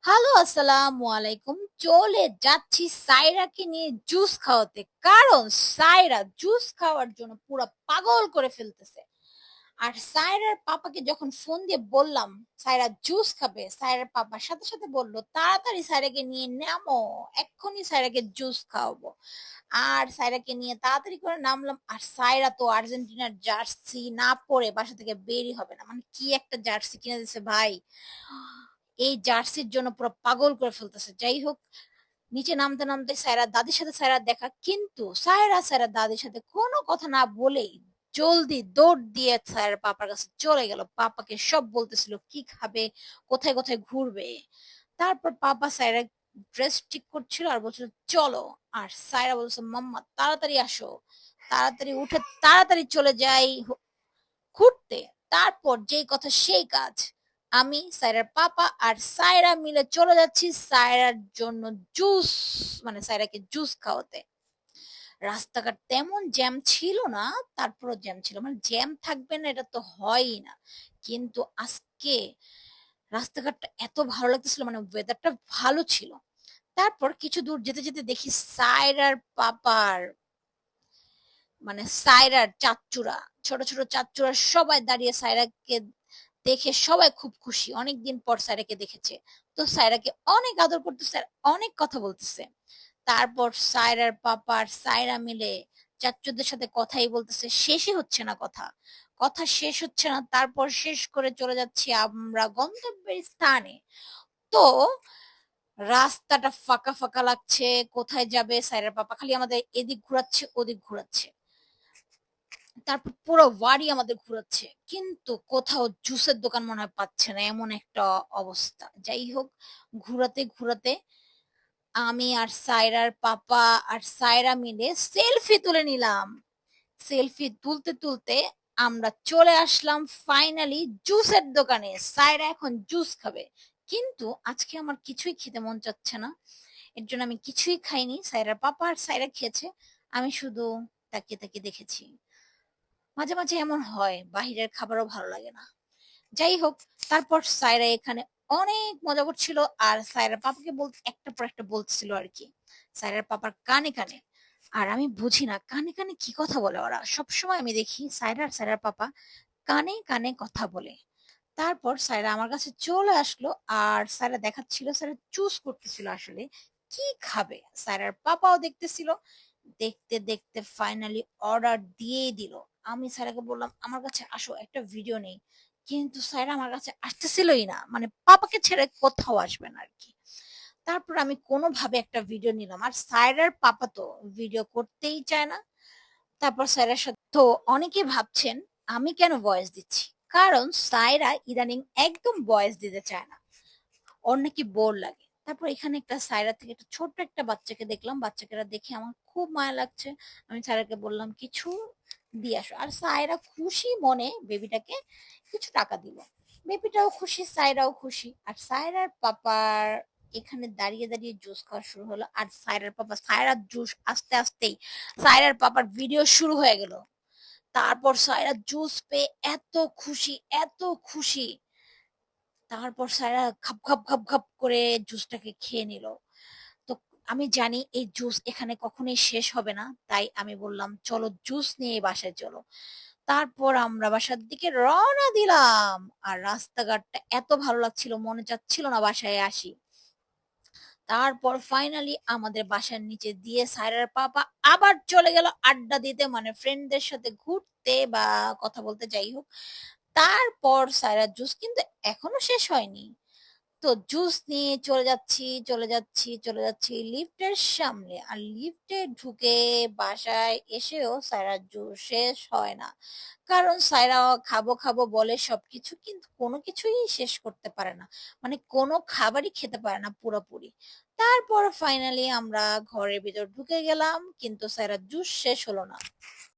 Hello, আসসালামু আলাইকুম। চলে যাচ্ছি সায়রাকে নিয়ে জুস খাওয়াতে। কারণ সায়রা জুস খাওয়ার জন্য পুরা পাগল করে ফেলতেছে। আর সায়রার পাপাকে যখন ফোন দিয়ে বললাম সায়রা জুস খাবে, সায়রার পাপা সাথে সাথে বলল, "তাড়াতাড়ি সায়রাকে নিয়ে নামো। এক্ষুনি সায়রাকে জুস খাওয়াবো।" আর সায়রাকে নিয়ে তাড়াতাড়ি করে নামলাম। আর সায়রা তো আর্জেন্টিনার জার্সি না পরে বাসা থেকে বেরই হবে না। মানে কি একটা জার্সি কিনে দিছে ভাই! এই জার্সির জন্য পুরো পাগল করে ফেলতেছে। যাই হোক, নিচে নামতে নামতে সায়রার দাদির সাথে সায়রার দেখা, কিন্তু সায়রার দাদির সাথে কোনো কথা না বলেই জলদি দৌড় দিয়ে সায়রার পাপার কাছে চলে গেল। পাপাকে সব বলতেছিল কি খাবে, কোথায় কোথায় ঘুরবে। তারপর পাপা সায়রা ড্রেস ঠিক করছিল আর বলছিল চলো। আর সায়রা বলছে মাম্মা তাড়াতাড়ি আসো, তাড়াতাড়ি উঠে তাড়াতাড়ি চলে যাই ঘুরতে। তারপর যেই কথা সেই কাজ। আমি, সায়রার পাপা আর সায়রা মিলে চলে যাচ্ছি সায়রার জন্য জুস, মানে সায়রাকে জুস খাওয়াতে। রাস্তাঘাট তেমন জ্যাম ছিল না, তারপরও জ্যাম ছিল। মানে জ্যাম থাকবে না এটা তো হয়ই না। কিন্তু আজকে রাস্তাঘাটটা এত ভালো লাগতেছিল, মানে ওয়েদারটা ভালো ছিল। তারপর কিছু দূর যেতে যেতে দেখি সায়রার পাপার, মানে সায়রার চাচ্চুরা, ছোট ছোট চাচ্চুরা সবাই দাঁড়িয়ে সায়রাকে দেখে সবাই খুব খুশি, অনেকদিন পর সায়রাকে দেখেছে। তো সায়রাকে অনেক আদর করতেছে আর অনেক কথা বলতেছে। তারপর সায়রার পাপা আর সায়রা মিলে চাচ্চুদের সাথে কথাই বলতেছে, শেষই হচ্ছে না কথা, কথা শেষ হচ্ছে না। তারপর শেষ করে চলে যাচ্ছি আমরা গন্তব্যের স্থানে। তো রাস্তাটা ফাঁকা ফাঁকা লাগছে, কোথায় যাবে সায়রার পাপা খালি আমাদের এদিক ঘুরাচ্ছে ওদিক ঘুরাচ্ছে, তারপর পুরো বাড়ি আমাদের ঘুরাচ্ছে, কিন্তু কোথাও জুসের দোকান মনে হয় পাচ্ছে না, এমন একটা অবস্থা। যাই হোক, ঘুরাতে ঘুরাতে আমি আর সায়রার পাপা আর সায়রা মিলে সেলফি তুলে নিলাম। সেলফি তুলতে তুলতে আমরা চলে আসলাম ফাইনালি জুসের দোকানে। সায়রা এখন জুস খাবে, কিন্তু আজকে আমার কিছুই খেতে মন চাচ্ছে না। এর জন্য আমি কিছুই খাইনি। সায়রার পাপা আর সায়রা খেয়েছে, আমি শুধু তাকিয়ে তাকিয়ে দেখেছি। মাঝে মাঝে এমন হয়, বাহিরের খাবারও ভালো লাগে না। যাই হোক, তারপর সায়রা এখানে অনেক মজা করছিল আর সায়রার পাপাকে একটার পর একটা বলছিল আর কি, সায়রার পাপার কানে কানে। আর আমি বুঝি না কানে কানে কি কথা বলে ওরা, সবসময় আমি দেখি সায়রার পাপা কানে কানে কথা বলে। তারপর সায়রা আমার কাছে চলে আসলো আর সায়রা দেখাচ্ছিল, সায়রা চুজ করতেছিল আসলে কি খাবে। সায়রার পাপাও দেখতেছিল। দেখতে দেখতে ফাইনালি অর্ডার দিয়েই দিল। আমি সায়রাকে বললাম আমার কাছে আসো একটা ভিডিও নেই, কিন্তু সায়রা আমার কাছে আসতেছিলই না, মানে পাপাকে ছেড়ে কোথাও আসবে না আর কি। তারপর আমি কোনোভাবে একটা ভিডিও নিলাম, আর সায়রার পাপা তো ভিডিও করতেই চায় না। তারপর সায়রার সাথে তো অনেকে ভাবছেন আমি কেন ভয়েস দিচ্ছি, কারণ সায়রা ইদানিং একদম ভয়েস দিতে চায় না, ওর নাকি বোর লাগে। তারপর এখানে একটা সায়রা থেকে একটা ছোট্ট একটা বাচ্চাকে দেখলাম, বাচ্চাকে দেখে আমার খুব মায়া লাগছে। আমি সায়রাকে বললাম কিছু দিয়ে আসো, আর সায়রা খুশি মনে বেবিটাকে কিছু টাকা দিল। বেবিটাও খুশি, সায়রাও খুশি। আর সায়রার পাপার এখানে দাঁড়িয়ে দাঁড়িয়ে জুস খাওয়া শুরু হলো, আর সায়রার পাপা সায়রার জুস আস্তে আস্তেই সায়রার পাপার ভিডিও শুরু হয়ে গেল। তারপর সায়রা জুস পেয়ে এত খুশি, এত খুশি। তারপর সায়রা খাপ খাপ খাপ খাপ করে জুসটাকে খেয়ে নিল। তো আমি জানি এই জুস এখানে কখনোই শেষ হবে না, তাই আমি বললাম চলো জুস নিয়ে বাসায় চলো। তারপর আমরা বাসার দিকে রওনা দিলাম। আর রাস্তাঘাটটা এত ভালো লাগছিল, মনে চাচ্ছিল না বাসায় আসি। তারপর ফাইনালি আমাদের বাসার নিচে দিয়ে সায়রার পাপা আবার চলে গেল আড্ডা দিতে, মানে ফ্রেন্ডদের সাথে ঘুরতে বা কথা বলতে, যাই হোক। তারপর সায়রার জুস কিন্তু এখনো শেষ হয়নি। তো জুস নিয়ে চলে যাচ্ছি চলে যাচ্ছি চলে যাচ্ছি লিফটের সামনে, আর লিফটে ঢুকে বাসায় এসেও সায়রার জুস শেষ হয় না। কারণ সায়রা খাবো খাবো বলে সবকিছু, কিন্তু কোনো কিছুই শেষ করতে পারে না, মানে কোনো খাবারই খেতে পারে না পুরোপুরি। তারপর ফাইনালি আমরা ঘরের ভিতর ঢুকে গেলাম, কিন্তু সায়রার জুস শেষ হলো না।